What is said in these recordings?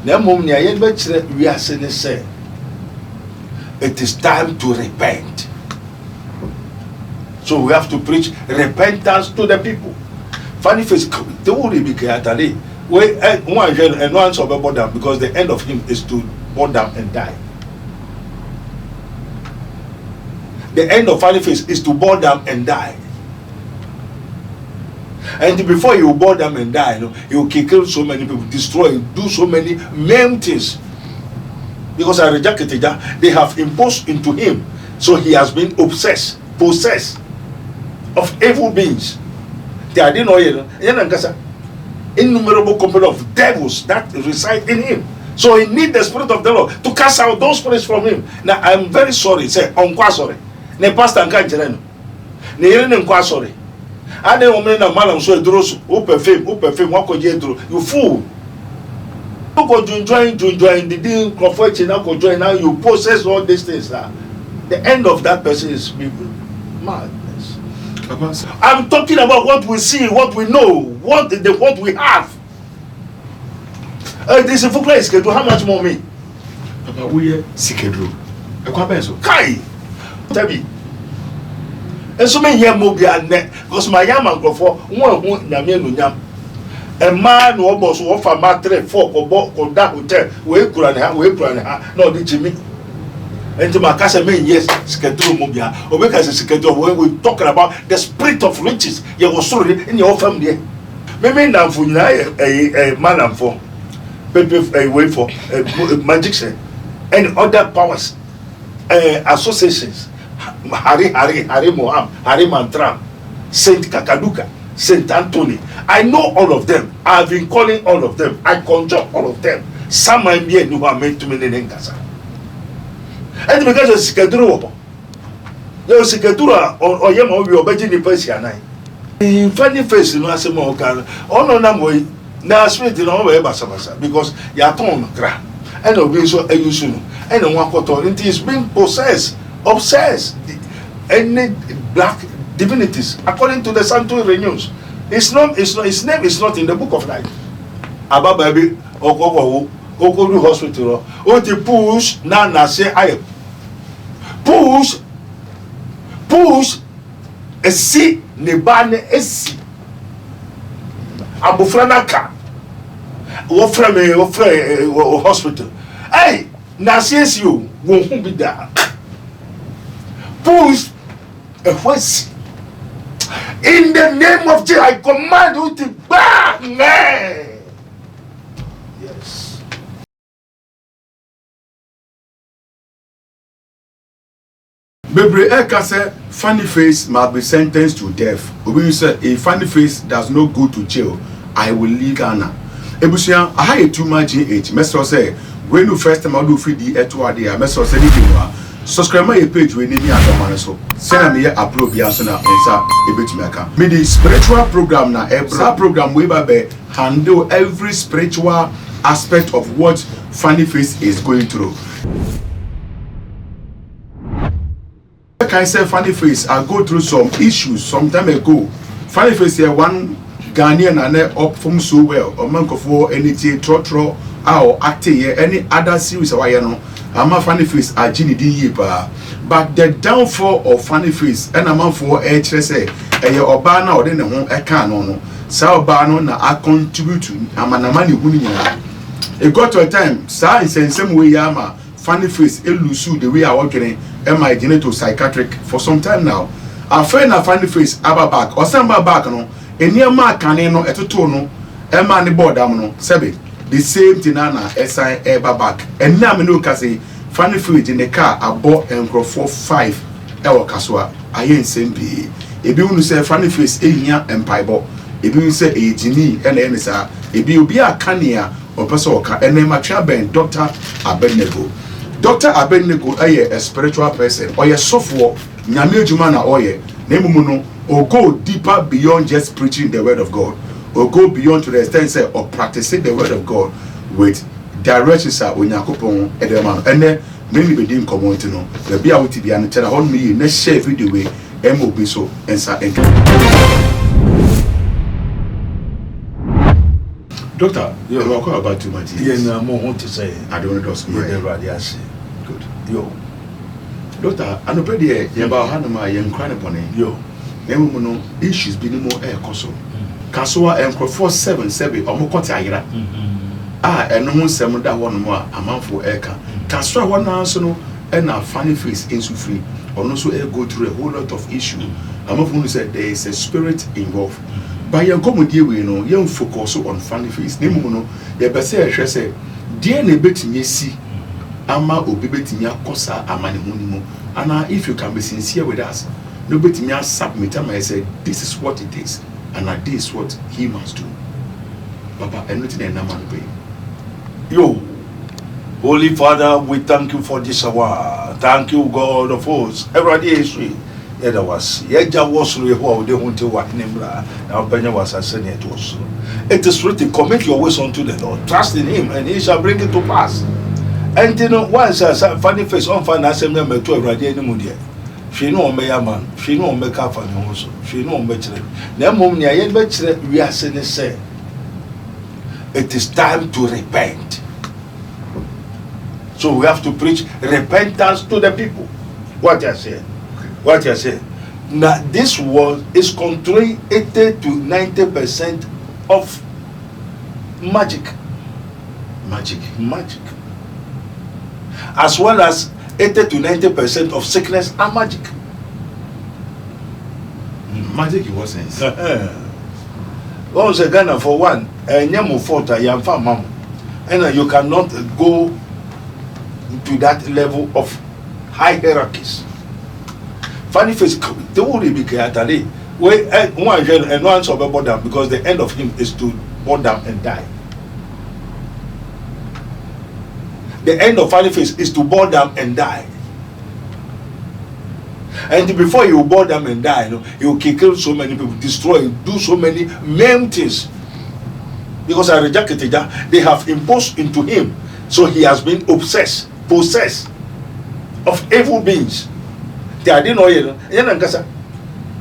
Na mom ni aye be kire wi ase ne say it is time to repent. So we have to preach repentance to the people. Funny face, they will be careful. One and one shall be born down, because the end of him is to burn down and die. The end of funny face is to burn down and die. And before he will burn down and die, he will kill so many people, destroy, do so many maim things. Because I rejected it, they have imposed into him. So he has been possessed of evil beings. They are innumerable company of devils that reside in him. So he needs the Spirit of the Lord to cast out those spirits from him. Now I'm very sorry. Say, sorry. Ne pastor nka nkyerɛ no. Ne yere ne nkwa sorry. Ade wo me na malam so eduro so. O perfume wakoje eduro. You fool. You go join the comfort na go join now you possess all these things now. The end of that person is madness. I'm talking about what we see, what we know, what we have. This is for place. How much more me? Papa, we are Sikedro. Kai. Tabi. And so many years more be a net because my young man go for one nyam. A man who almost offer matre for or that hotel. We could have no the Jimmy. And to my cousin, yes, Sikedro Mobia, or because Sikedro, when we talking about the spirit of riches, you was sorry in your family. Maybe now for a man for a way for magic and other powers, associations. Hari Moham, Hari Mantram, Saint Kakaduka, Saint Anthony. I know all of them. I've been calling all of them. I conjure all of them. Some I mean who are meant to me in Kasa. And because of Sikaduro, there was Sikadura or Yama, we obey the Persian. In funny face, no, I say more can. Oh, no, no, now spirit in all way, because Yaton cra and obey so a usual and one quarter. It is being possessed. Obsessed any black divinities according to the Santo Renews. His name is not in the book of life. Abba baby Okodu hospital. The push na say I push a si ne ba ne esi abofrana ka wo frame hospital. Hey na say you wo hu bi da. Push a voice in the name of Jesus. I command you to bang. Yes. Bebre Eka said funny face must be sentenced to death. Obi said a funny face does not go to jail. I will leave Ghana. Ebusia, I had too much age. Meso say when you first time I do free the etwa there. Meso say anything. Subscribe my page when you are so. Send me a upload biasana and ebetmeka. Me the spiritual program na every program we be handle every spiritual aspect of what Funny Face is going through. Like I said, Funny Face, I go through some issues some time ago. Funny Face here one Ghanaian and up from so well. A monk of war, anything, trotro, or acting here, any other series of know. I'm a Funny Face a Gini Yepa. But the downfall of Funny Face and a man for HSA, a Obana or then a home a canon. Sao Bano na I contribute to Amanamani Wunia. It got to a time, science and same way Yama, Funny Face, Elusu, the way I work in my geneto psychiatric for some time now. Our friend a Funny Face, Abba back or Samba back no, a near mark caneno at a tono, Emma the board amno, Sebi. The same thing na SI ever back. And now me no kasi Funny Face in the car I bought and grow 4-5 ewa kaswa. I ain't same be. Ebi unu say Funny Face enya empaibo. Ebi unu say e jini ene enisa. Ebi obi a kania or person oka ene matria ben Dr. Abednego. Dr. Abednego a spiritual person or a software nyame juma na oye. Nemu no or go deeper beyond just preaching the word of God. Or go beyond to the extent of practicing the word of God with directions when you are Edeman. And then many be doing community no. The be out to be an channel on me, let's share video way, MOB so and sa. Doctor, Yo. you are about too much. Yeah, no more want to say. I don't know those. Yeah, radiation. Good. Yo, Doctor, I know pretty about Hanama, young crying upon it. yo. No issues be no more air coso. Kasua and Crawford 7 or Mokota. And no one seven that one more a month for air can. Kasua one answer no and our funny face in free or no so air go through a whole lot of issues. I'm of who said there is a spirit involved. By your comedy, we know young focus on funny face. Nemuno, the best say, dear nebet me see. Ama obibeti nya kosa amane honimu. And if you can be sincere with us, nobody nya submit and say this is what it is and this is what he must do. Papa, anything na man pay. Yo, Holy Father, we thank you for this hour. Thank you, God of hosts. Everybody is free. Yeah, that was. Yeah, that was really what they want to work. Now, Benya was ascending to us. It is written, commit your ways unto the Lord. Trust in him, and he shall bring it to pass. And you know, once a funny face on finance member to everybody anymore. She know me a man. She know me car funny also. She know me better. Now, mom, near better, we are saying say. It is time to repent. So we have to preach repentance to the people. What you say? What you say? Now this world is controlling 80 to 90% of magic. Magic. As well as 80 to 90% of sickness and magic. Magic in what sense? Well, say Ghana for one, nyamu fota yamfa mam, and you cannot go to that level of high hierarchies. Funny face, they will be careful. One and one shall be born down because the end of him is to burn down and die. The end of funny face is to burn down and die. And before you burn them and die, he will kill so many people, destroy, do so many maim things. Because I rejected it, they have imposed into him. So he has been possessed of evil beings. They are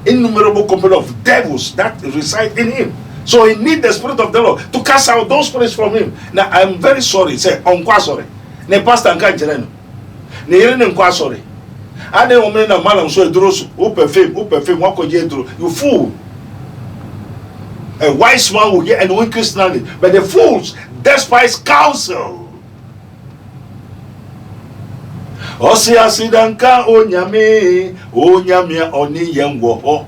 innumerable company of devils that reside in him. So he needs the spirit of the Lord to cast out those spirits from him. Now I'm very sorry, say, sorry. Ne pastor and can't ne sorry. I don't want to man so who perfume, what could you do? You fool. A wise man will hear and win Christianity, but the fools despise counsel. Osia sidanka onyame oni yenwo ho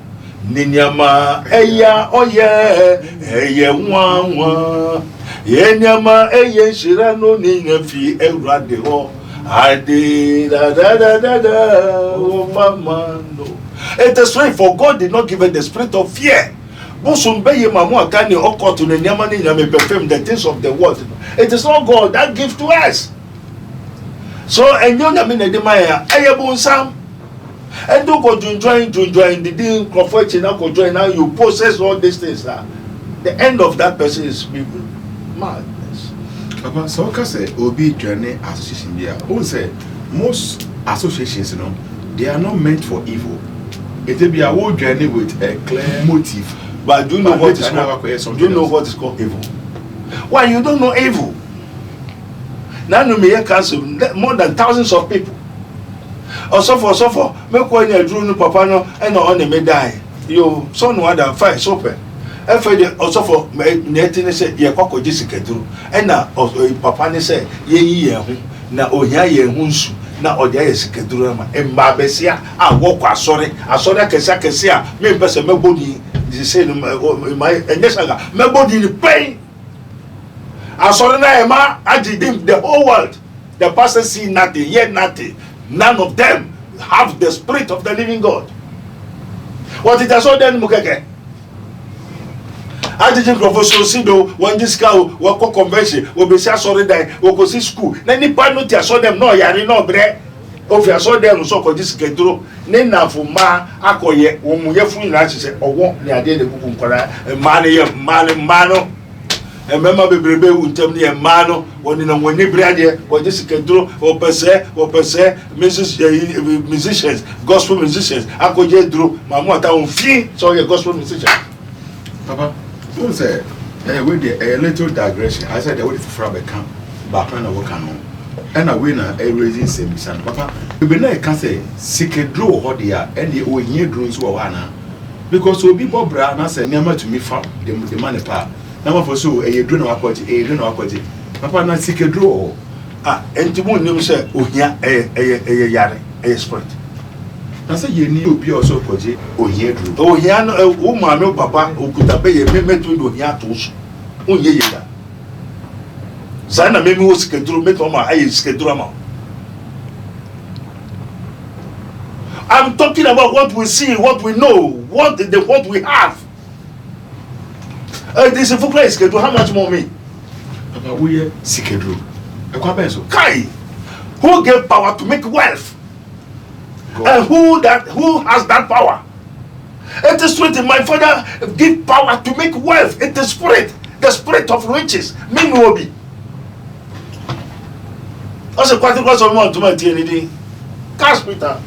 ninyama eya eye nwanwa yenyama eye shira no ninyafi ewrade ho ade da oh mama no. It is right for God did not give us the spirit of fear. Busumbe mamu akani okoto ninyama ninyame perfume the things of the world. It is not God that gives to us. So and you na me na de maya ayebun sam and do go join the deal comfort now go join now you possess all these things. The end of that person is madness. Papa, so can say Obi Journey Association here. Who say most associations, they are not meant for evil. It will be a whole journey with a clear motive. But do you know what is called? Do you know what is called evil? Why you don't know evil? Now you may cancel more than thousands of people. Also for make when you drew no papa no and on the may die. You son one than five soper. Also for netting say ye koko Jessica drew. And now papa ne say ye na ohia ye hunsu na odia ye sikedurama embabesia a walk asori kesia me pese mebodi they say my enyesaga mebodi ni pain asori na ema ajidim the whole world. The pastor see nothing, hear nothing. None of them have the spirit of the living God. What it has all done mukeke Adijin Professor Sido, when this cow will convention, will be sorry die, will go see school. Then the panel saw them no yari no bre. Of you saw them so called this kedro. Nena for ma akoye, umuye fu ina say, or won't near the bukum mano. And remember Bebe will tell me a mano when in a when you brady or this kedro or per se musicians, gospel musicians. Akoye drew, Mamma town fee, so your gospel musician. Papa. Who say with a little digression. I said, I wait for Frabecam, Bapan of Wakano, and a winner, a raising same son. Papa, you be like, can say, secret draw, Hodia, and the old year drones were one. Because so be Bob Brown, I said, never to me from the money part. Number for so a drone of aquatic, Papa, not secret draw. And to moon never said, oh, yeah, a yard, a sprint. I said, you knew be also project, oh, yeah, drew. Oh, yeah, no, woman, no papa, who could have paid a payment to do here tools. Oh, yeah. Zana maybe was scheduled, make on my schedule. I'm talking about what we see, what we know, what we have. This is for place schedule. How much more me? Papa, we schedule. Kai, who gave power to make wealth? God. And who has that power? It is spirit. My father give power to make wealth. It is spirit, the spirit of riches. Me no be. Also, quite a lot of money to my TND. Cash Peter.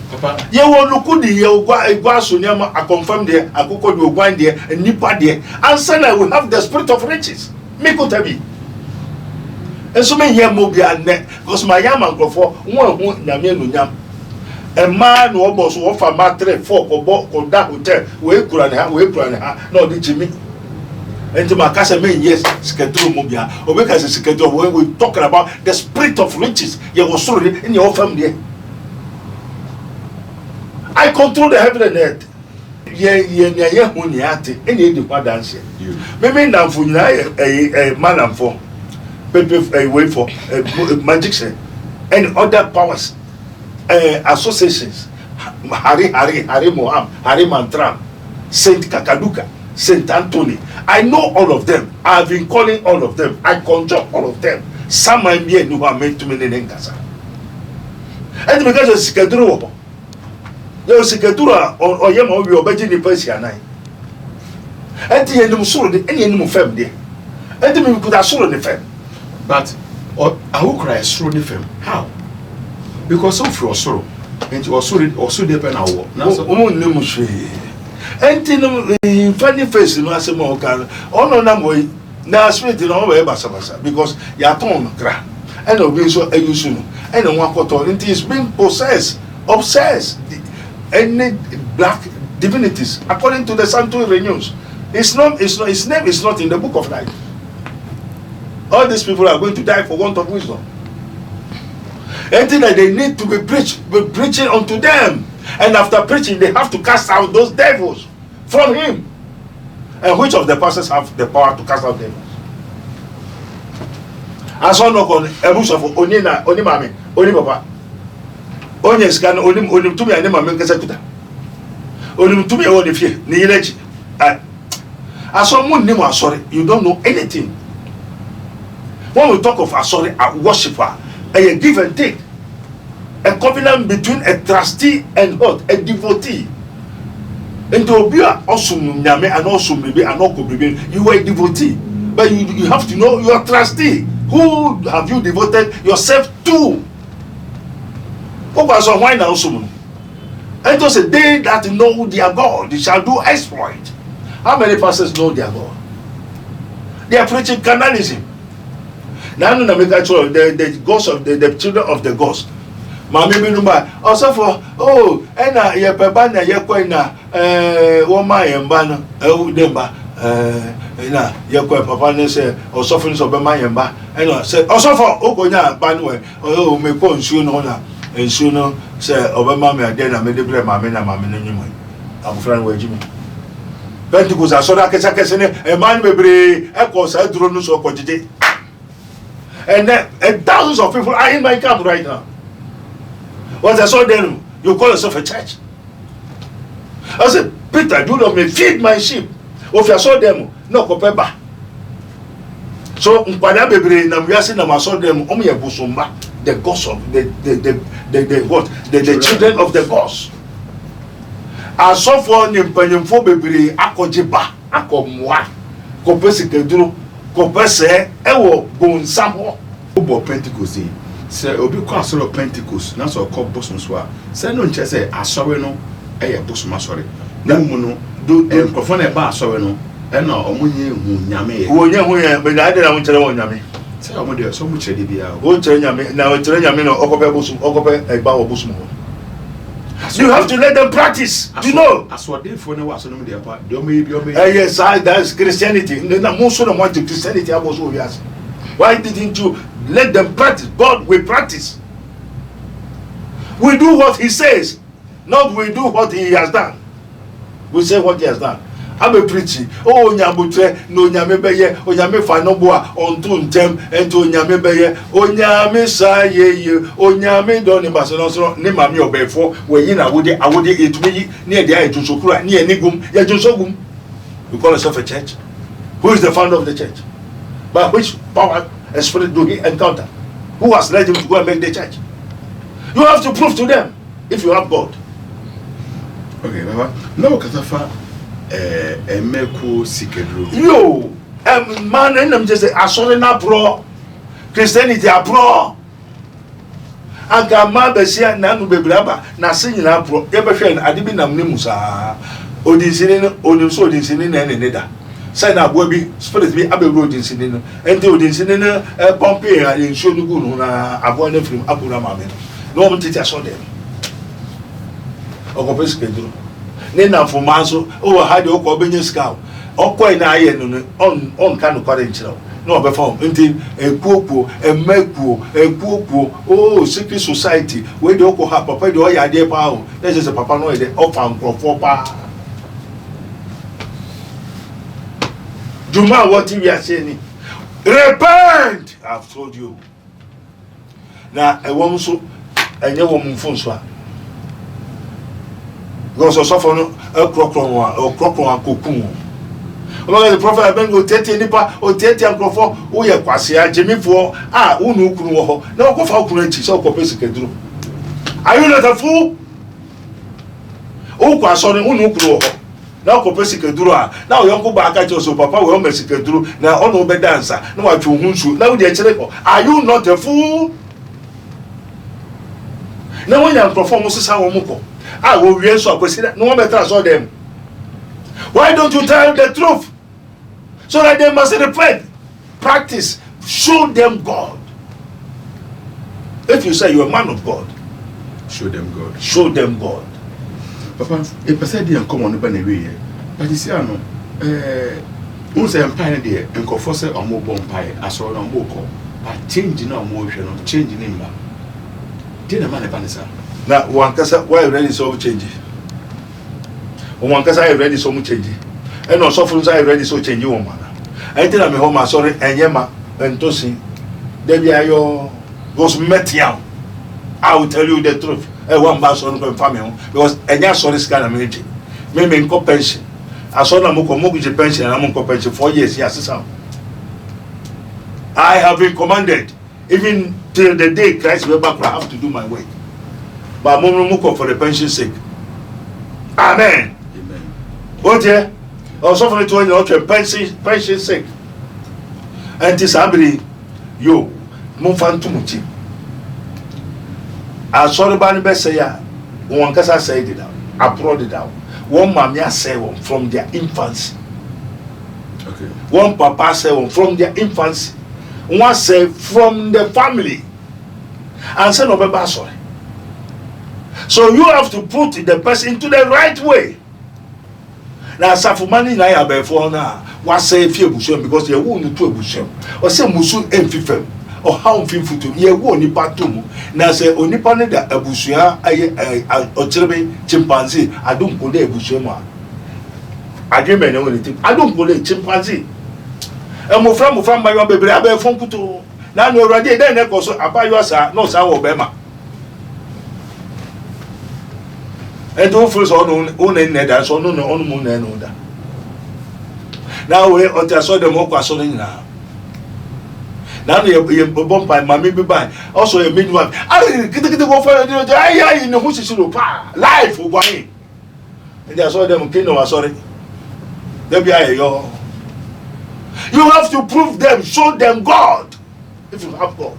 Papa, you will look good. You go so near. I confirm there. I go to one there and nipa there. And son, I will have the spirit of riches. Me go tell me. And so many years more be a net because my young man go for one Yam. A man who almost offer my 3, 4 or that hotel. We could have no, did Jimmy. And to my cousin, yes, schedule Mobia, or because it's schedule when we talking about the spirit of riches. You was sorry in your family. I control the heaven and earth. Yeah, when you at it, any of dance. Maybe now for a man for. A way for magic and other powers, associations, Hari Moham, Hari Mantram, Saint Kakaduka, Saint Anthony. I know all of them. I've been calling all of them. I conjure all of them. Some I mean who are meant to me in Engasa. And because of Sikaduro, there was Sikadura or Yama, we are begging the Persian. And the end of Suru, any animal family. And then we could have Suru the family. But I will cry through the film. How? Because some for sorrow, and you also depend on war. Now, and funny face in Massimo, oh no, way. Now, spirit in all way, Basabasa, because Yaton cry, and obey so a usual, and one quarter, it is being obsessed, any black divinities, according to the Santo Renews. His name is not in the book of life. All these people are going to die for want of wisdom. Anything that they need to be preaching unto them. And after preaching, they have to cast out those devils from him. And which of the pastors have the power to cast out devils? As one of a bush of Onimami, Onipapa, Onyescan, Onim to me, and Mamma Casacuta. Onim to me, Onifie, Nileji. As someone name was sorry, you don't know anything. When we talk of a worshiper, a give and take, a covenant between a trustee and what? A devotee. And to be also Nyame and also maybe and also you are a devotee. But you have to know you are trustee. Who have you devoted yourself to? What was on why now? And it was a day that know their God, they shall do exploit. How many pastors know their God? They are preaching canalism. Now, the ghosts of the children of the gods. Mammy Minuma, also for and your pabana, your coina, my and banner, Demba, your papa say, or softens of my and ba, and I said, also for Okoya, Banway, oh, may go sooner and sooner, say, Obama, then I made the blame, Mamma, I'm friend with Jimmy. Pentecost, I saw that a man may be echoes, I don't know so quantity. And thousands of people are in my camp right now. Once I saw them, you call yourself a church. I said, Peter, do not me feed my sheep. If you saw them, no kopeba. So, Mpada Bebre, Namyasi Namasaw them, Omiya Busumba, the gods of the children of the gods. I saw for Nimpanyamfo Bebre, Akojiba, Akomwa, Kopesi Kedru. Compare ewo bon samo obo Pentecost say obi kwa asoro Pentecost na so call bosom so a say no nche say asore no eye bosom asore na mu no do enkrofo na ba asore no ɛna ɔmo nye hu nyame wo nye hu ye me na ade na mo kyerɛ wo nyame sɛ ɔmo de so mo kyerɛ de bia wo kyerɛ nyame na wo kyerɛ nyame no okɔpɛ bosum okɔpɛ eba wo bosum ho. You have to let them practice. You know. Asɔdenfo ne wa so no de apa de ɔmo yi bi ɔmo Yes, that's Christianity. Na mo so na mo to Christianity abo so wiase. Why didn't you let them practice? God will practice. We do what he says, not we do what he has done. We say what he has done. I'm a preaching. Oh, nyabutre no nyame beye, o nyame fa no boa onto ntem ento nyame beye, o nyame sa ye, o nyame do ni baso so ni mami obefo, we yin awode etumi ni e dia etunsokura ni enigum, ya junsogum. You call yourself a church? Who is the founder of the church? By which power and spirit do he encounter? Who has led him to go and make the church? You have to prove to them if you have God. Okay, Baba. No kasafa emeko sikedro. Yo, man, and I'm just assuring na pro Christianity a pro. Anka ma besia na nu bebraba na se nyina pro. E be hwe ade bi nam ne musa. Odinsini no onimso odinsini na ne da. Say na bo bi spirit bi abegro odinsini no. Ente odinsini no pompe a nsuo no gu no na abo na film abura ma me. No mo tete aso dem. Okope sikedro. Ne na foma so o ha de okọ benye ska okọ na aye no on ka no kware nkyerɛ na obefa nti ekuokuo ekuokuo oh secret society we de okọ ha papa de o ya de pa o na je se papa no de ofa nkrofo pa Juma what we are saying repent I've told you na ewom so enye wom mfo so a because suffer no krokron kokum the prophet ben go tete nipa o tete ankrofo wo ye kwase agemifo a wo no kunu wo ho na wo kofa kunu anchi so ko pesi keduro are you not a fool o kwa so no no kunu wo ho na wo ko pesi keduro a na wo yonko ba aka che so papa wo mesi keduro na ono be dansa na wa twu hunsu na wo de kire ko are you not a fool na wo nya ankrofo mo sisa wo mo ko I will real so no one better saw them. Why don't you tell the truth? So that they must repent. Practice. Show them God. If you say you're a man of God, show them God. Show them God. Papa, a person didn't come on the way. But you see, I know, once I'm paying there, and go for say a more bonfire, I saw no more. But changing our motion, changing him. Didn't man a panisa. Now, one kasa why ready so change. One kasa ready so much change. And also from side ready so change you man. I tell me home sorry and yema and tossing. There be your goes met young. I will tell you the truth. I want bass on family because any sorry scan of military. Maybe in pension. I saw them mogu pension and I'm pension 4 years. Yes, I have been commanded even till the day Christ will back. I have to do my work. But Momuko for the pension's sake. Amen. Amen. What here? Also for the 20 pension's sake. And this abri yo mufan tumuchi. I saw the band best say one kasa said it out. I brought it out. One mamia say one from their infancy. Okay. One papa say one from their infancy. One say from the family. And say no be sorry. So you have to put the person into the right way. Now, Safumani na ya before na was say fear busham because you won't to a busham or say musu enfifem or how fifutu ye won nipatum. Now say onipanida a bushia or chimpanzee. I don't go there bushama. I dream anything. I don't go there chimpanzee. And Mufram by your baby, I bear phone kutu. Now you're ready, then also about your son, no son of Bema. And don't feel so on in that, so no on moon and on that. Now we saw the more so now. Now you bomb by mammy be by also a midwife. I get the go for I in the house life for wine. And I saw them kingdom was sorry. There be your. You have to prove them, show them God if you have God.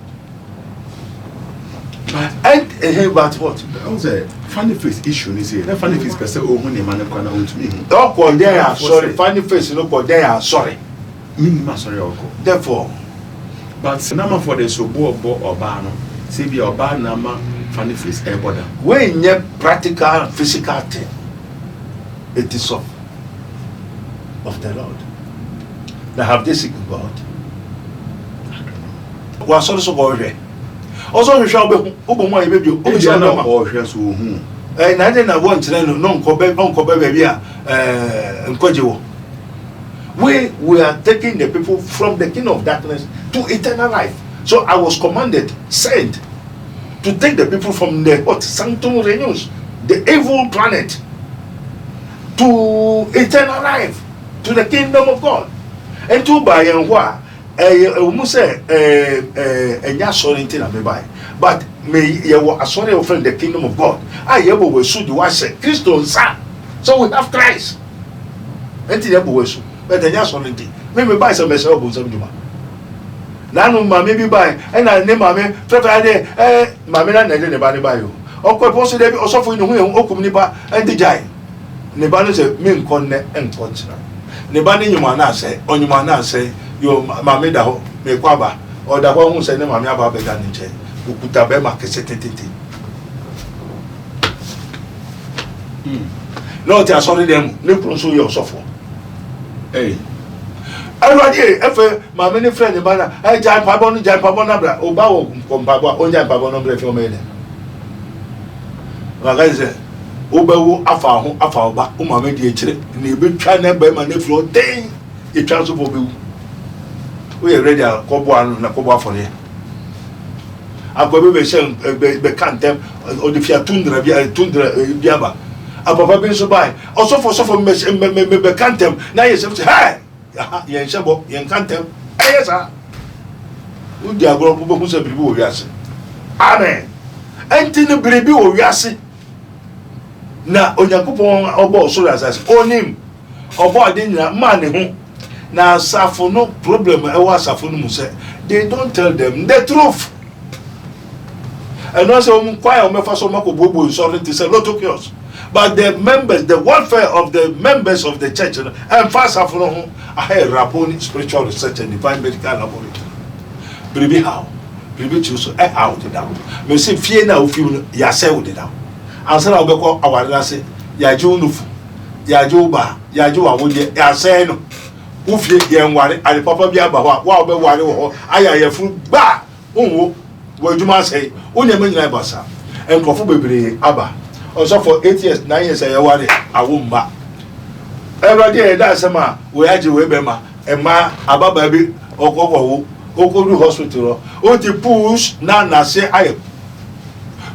And But what? I was a funny face issue. Is it? That funny face person. Oh, when the man come out to me. Don't call there. Sorry, funny face. No call there. Sorry. Me, sorry, Uncle. Therefore, but number for the so bo or bar no. Say be or bar number funny face air border. when you practical physical thing, it is of the Lord. Now have they seek God? Was also go there. Also, you shall be open my baby. Open your number. Or just who. And I didn't want to know non baby. We are taking the people from the kingdom of darkness to eternal life. So I was commanded, sent to take the people from the hot sanctum renews, the evil planet, to eternal life, to the kingdom of God. And to buy and what almost say a sorry thing I may buy. But may you a sorry offend the kingdom of God. I able will shoot the wash Christian son. So we have Christ. And the able will shoot. But the sorry thing. Maybe buy some myself on some juma. Nanu mami bi buy and I name mami Friday mami na nede ne ba buy you. Okwa poso dey osofo inu hu okum nipa and the jai. Ne ba no say me nkon ne nkon tira. Ne ba ne nyuma na say onyuma na say yo mami da ho me kwaba o da ho hu say ne mami aba be ga ne nche. Okuta be ma kese tete. No ti asori dem ne pronso ye osofo. Hey. Everybody, if my many friends, I jump upon Nabra, Oba, Compaba, on Jump upon Nabra for me. Like I said, Oba, Afa, Uma made the chili, and you be trying to buy my nephew, dang, it transfer for you. We are ready, Cobo and Nacoba for you. I probably shall be can't them or the Fiat Tundra, Biaba. I probably so buy. Also for me, can't them. Now you say, hey! Yen shabo yen kantem ayesa udi agoro bubo ku se biribi wo wiase amen enti ne biribi wo wiase na onyankopon obo osoro asase onim obo ade nyina ma ne ho na asafo no problem e wa asafo no mu se they don't tell them the truth and also kwai o mefa so mako bobo sorry to say lotokios. But the members, the welfare of the members of the church, and fast after I had Raponi spiritual research and divine medical laboratory. Baby, how? Baby, choose how the down. Me say fear now, feel yourself the down. Answer I'll be called our last Yaju Nufu, Yajuba, Yaju, I would say no. Who fear young one, and the papa be about what be one, I have food ba. Oh, what you must say, only men basa, and Kofu baby, Abba. Also for 8 years, 9 years, I worry, I won't back. Every day, that's a man, we had you Webema, and ma, Abba baby, or go to hospital, or to push, Nana say, I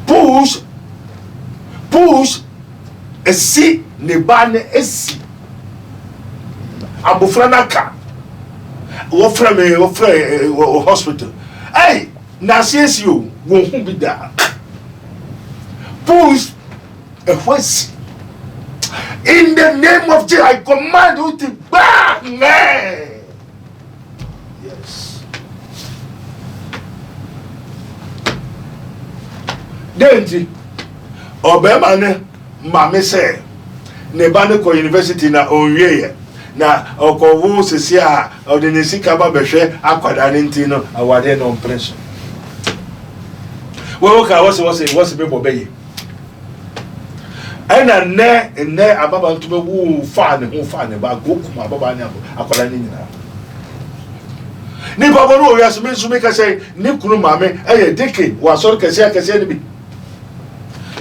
push, a see, Nebane, a see. Abufranaka, what from a hospital. Hey, now says you won't be there. Push. In the name of Jesus, I command you to bang. Yes. Then, Obama ne mame say, Nebane ko university na onye na okowo sisi a odinisi kaba behwe akwada ne ntino awade no impression. We work what's people be. And ne ababa to be woo fan ba go kuma ababa ne akwala ni nyina ni baba no wiase me so make say ni kunu mame deke wa so kese ni bi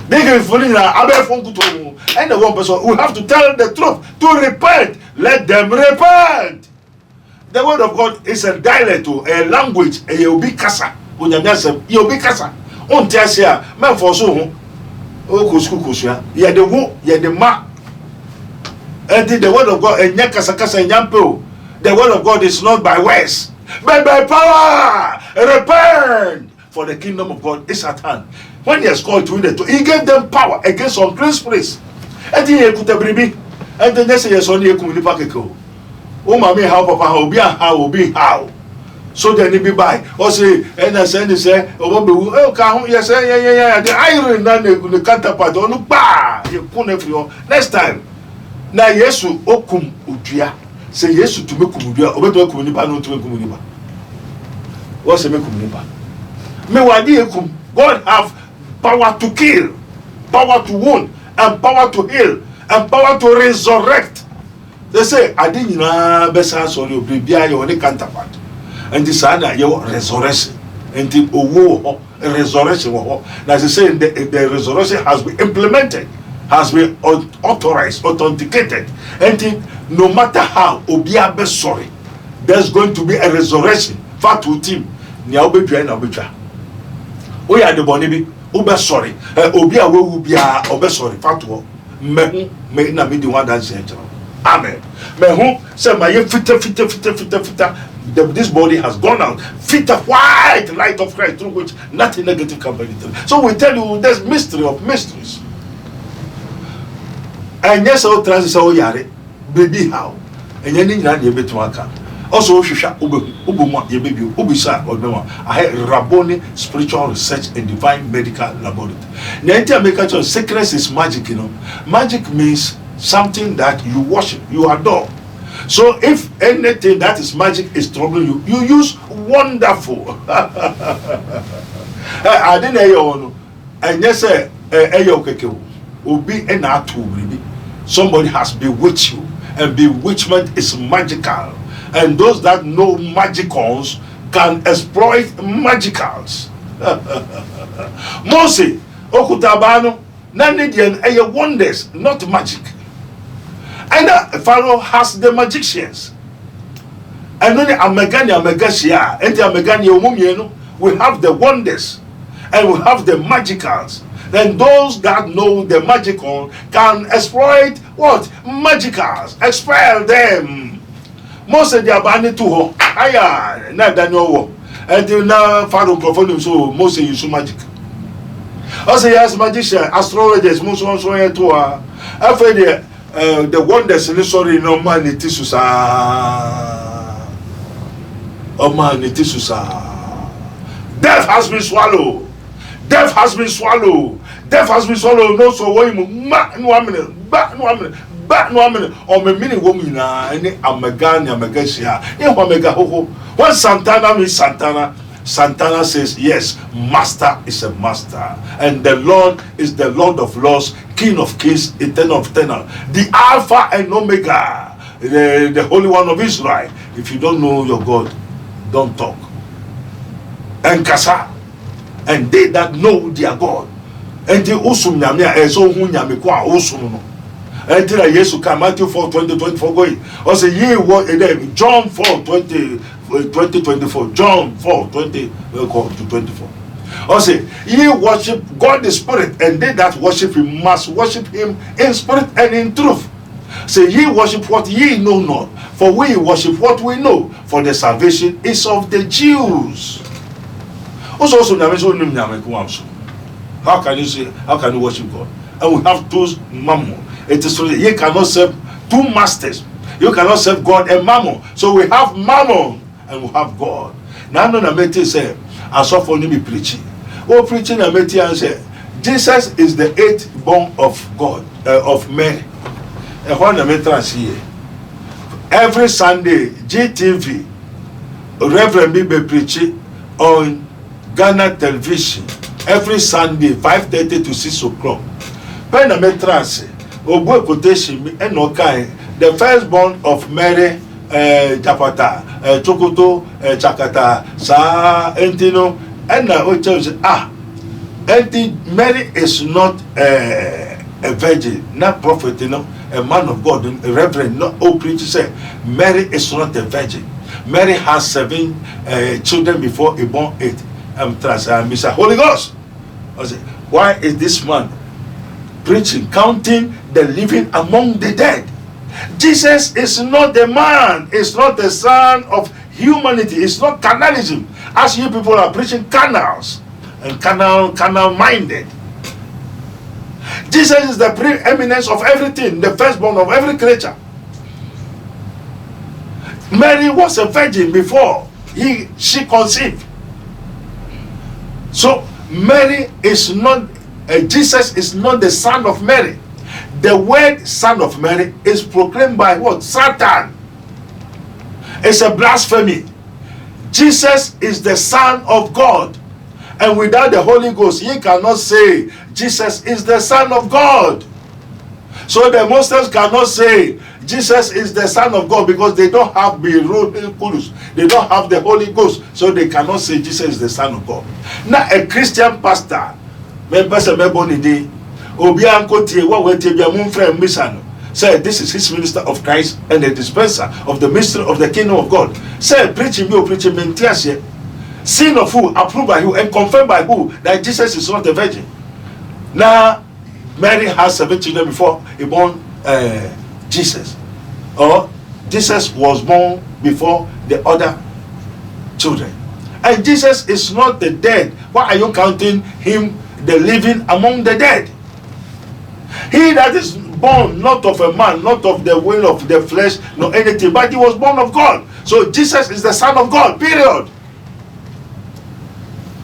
deke funi na abefo nkuto mu and the one person we have to tell the truth to repent. Let them repent. The word of God is a dialect, a language, a yobi kasa onyamyasem yobi kasa on tiasia men for so oh, Kuskusia, yeah, the wo, yeah, the ma. And the word of God, and Yakasakasa Yampo, the word of God is not by words, but by power. Repent, for the kingdom of God is at hand. When he has called to it, he gave them power against unclean spirits. And he could have been, and the next year, only a community packet. Oh, mammy, how papa, how be how. so the ni be buy or say and I say obo be ka ho yes the iron na the counterpart onu pa you kun every next time na Yesu okum odua say Yesu to make kum odua obeto kum nipa no to make kum nipa what say make kum nipa me wadi ekum God have power to kill, power to wound, and power to heal, and power to resurrect. They say, I didn't know besa sorry bibia your counterpart. And this other your resurrection. And the resurrection. As I say, the resurrection has been implemented, has been authorized, authenticated. And no matter how obia be sorry, there's going to be a resurrection. Fatu team. Nya obedwa na obedwa. We are the bonibi. Ube sorry. Obi a we bia obe sorry. Fatu. Me na me di one dance. Amen. Me who say my fita. This body has gone out. Fita white light of Christ through which nothing negative can penetrate. So we tell you there's mystery of mysteries. And yes, all transit so yare. Baby how? And you need not be able to also, Ubuma, your baby, Ubisa, or no, I had Rabboni Spiritual Research and Divine Medical Laboratory. The American secrets is magic, you know. Magic means something that you worship, you adore. So, if anything that is magic is troubling you, you use wonderful. I didn't hear and yes, somebody has bewitched you, and bewitchment is magical. And those that know magicals can exploit magicals. Mose, Okutabano, Nanidian, wonders, not magic. And Pharaoh has the magicians. And then Amegania, Megasia, and the Amegania Mumieno, we have the wonders, and we have the magicals. Then those that know the magical can exploit what? Magicals. Expel them. Most of the abandoned to her. Aya, not Daniel. Until now, Pharaoh performed so most use magic. Also, yes, magician, astrologers, most ones were to her. After the wonders in the story, no man, it is oh man, it is death has been swallowed. Death has been swallowed. Death has been swallowed. No, so what you back no amene o me mini wo nyina ene amagani amagasia e ho mega ho when Santana means Santana says yes, master is a master, and the Lord is the Lord of lords, King of kings, eternal of eternal, the Alpha and Omega, the Holy One of Israel. If you don't know your God, don't talk. And kasa, and they that know their God, and the usum nyame ezo hu nyame kwa usum no. Until Yesu come, Matthew 4:20-24 going. Also, ye what John 4:20-24. John 4:20-24. Also, ye worship God the Spirit, and they that worship Him must worship Him in spirit and in truth. Say, ye worship what ye know not, for we worship what we know, for the salvation is of the Jews. Also, how can you say? How can you worship God? And we have those mammon. It is so you cannot serve two masters. You cannot serve God and mammon. So we have mammon and we have God. Now no Nameti say, I saw for me preaching. Oh, preaching Nameti and say, Jesus is the eighth born of God, of Mary. And when Nameti here, every Sunday, GTV, Reverend Bibe preaching on Ghana television. Every Sunday, 5:30 to 6 o'clock. When Nameti say, the firstborn of Mary Japata, Chokoto, Chakata, Sa Entino, and Mary is not a virgin, not prophet, you know, a man of God, a reverend, not all preachers say Mary is not a virgin. Mary has 7 children before he born 8. I'm Mr. Holy Ghost. I say, why is this man preaching, counting the living among the dead? Jesus is not the man, is not the son of humanity, it's not carnalism, as you people are preaching canals and canal minded. Jesus is the preeminence of everything, the firstborn of every creature. Mary was a virgin before she conceived. So Mary is not, Jesus is not the son of Mary. The word son of Mary is proclaimed by what? Satan. It's a blasphemy. Jesus is the Son of God. And without the Holy Ghost, you cannot say Jesus is the Son of God. So the Muslims cannot say Jesus is the Son of God because they don't have the Kudus. They don't have the Holy Ghost. So they cannot say Jesus is the Son of God. Now a Christian pastor, say this is his minister of Christ and the dispenser of the mystery of the kingdom of God. Say preaching me or preaching me, seen of who, approved by who, and confirmed by who that Jesus is not a virgin. Now Mary has 7 children before he born Jesus, or Jesus was born before the other children. And Jesus is not the dead. Why are you counting him the living among the dead? He that is born not of a man, not of the will of the flesh, nor anything, but he was born of God. So Jesus is the Son of God, period.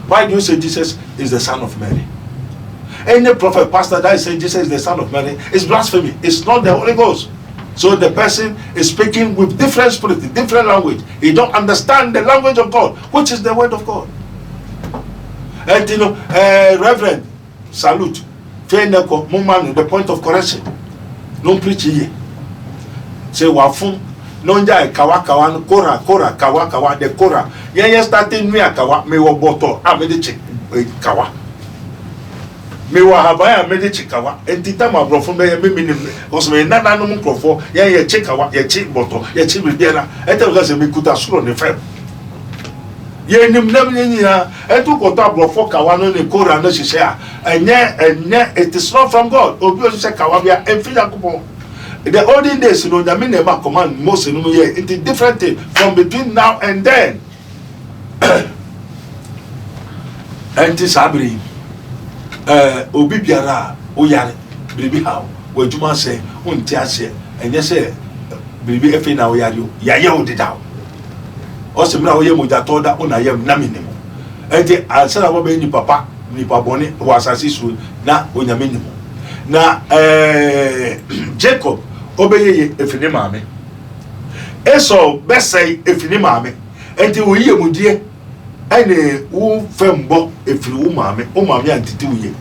Why do you say Jesus is the Son of Mary? Any prophet, pastor that is saying Jesus is the Son of Mary is blasphemy. It's not the Holy Ghost. So the person is speaking with different spirit, different language. He don't understand the language of God, which is the word of God. And you know, Reverend, salute. The point of correction. Don't preach here. Say wafum. Nonja kawa kora kawa the kora. Yeah, starting me kawa me wo boto amedichi kawa. Me wa habaya amedichi kawa. Entita ma brofo be me minim. Because me nana no mkrofo ye chikawa ye chi boto ye chi bibiara. Ete go say me kuta suro ne fem. Ye nim nam nyina etu kota brofo kawa no ne kora no hihye a enye it is not from God. Obi o se kawa bia emfi yakopon. The olden days, you know, the never command most in year. It is different thing from between now and then. Enti sabri, obi biara, oyare, bibi how, where Juma say, untiase, and yes, bibi efe na oyario, yaye odida. Osimra oye mujatoda onayem naminimo. Enti ansana wabe ni papa, ni pabone, wasasisu na onyaminimo. Na Jacob obeye efini maame Esau besai efini maame enti wo yiye mudie ene wo fembo efiri wo maame o maame antiti wo ye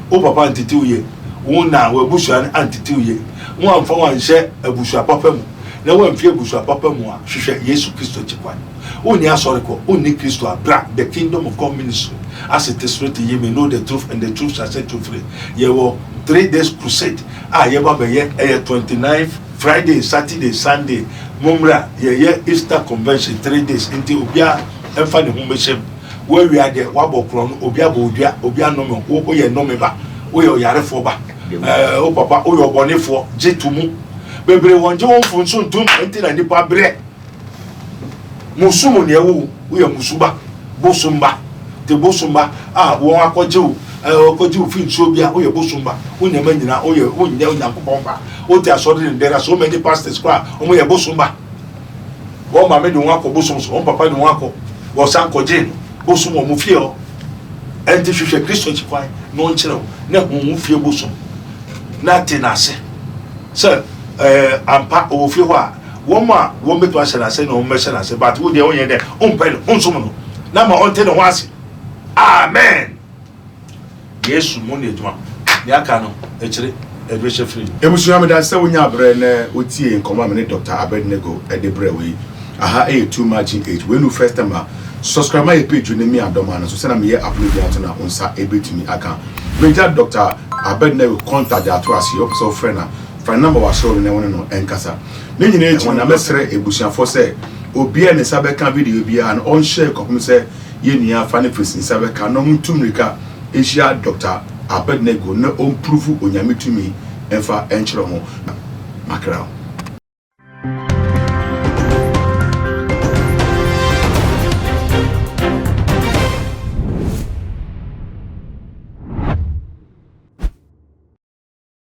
o papa antiti wo ye wo na wo abusua ne antiti wo ye wo amfa wo anhye abusua papa mu na wo amfi abusua papa mu a hwehwe Yesu Kristo chikwan o ni asori ko o ni Kristo abra the kingdom of God ministry as it is written, ye may know the truth and the truth shall set you free. Ye were 3 days crusade. Yeba be ye 29th Friday, Saturday, Sunday. Mumra ye Easter convention 3 days. Inti obia emfa ne humeshem. Where we are there, wabo kron obia bodua obia no me wo ye no me ba. Wo ye yarefo ba. O papa o yo bonefo jetumu. Bebre wonje won funso ntum enti na nipa bre. Musumu ne wo ye musuba. Bosumba. The bosumba won akoje o fin so bia o ye bosumba o nyama nyina o ye o nya onyankopon ba o ti asori there are so many pastors kwa o mo ye bosumba wo ma me de won akọ bosum so papa de won akọ wo san koje bosum o mu fie o enti hwehwe Kristo chikwan no nkyerɛ na hu mu fie bosum na tenase so ampa o fie ho a wo ma wo meto ahyɛ na se na o mehyɛ na se but wo de o ye de o mpɛ no nsum no na ma on te no ho ase. Amen. Yesu mo ne djuma. Ya ka no e kire edwehye free. Emusu ameda se wonya abre na otie nkoma me ne Dr. Abednego Edebre we. Aha too much age. When you first time subscribe my page ne me adoma na so se na me ye upload ya to na onsa ebetumi aka. Meja Dr. Abednego contact ya to as your so friend na friend number wa show ne wono no enkasa. Ne nyina eji na mesere ebusuafo se obi a ne sabe ka video bia na on share ko se ye nia fane face sabe ka no mutumrika Asia Dr. Abednego na on prove onyametumi enfa enkyere ho makra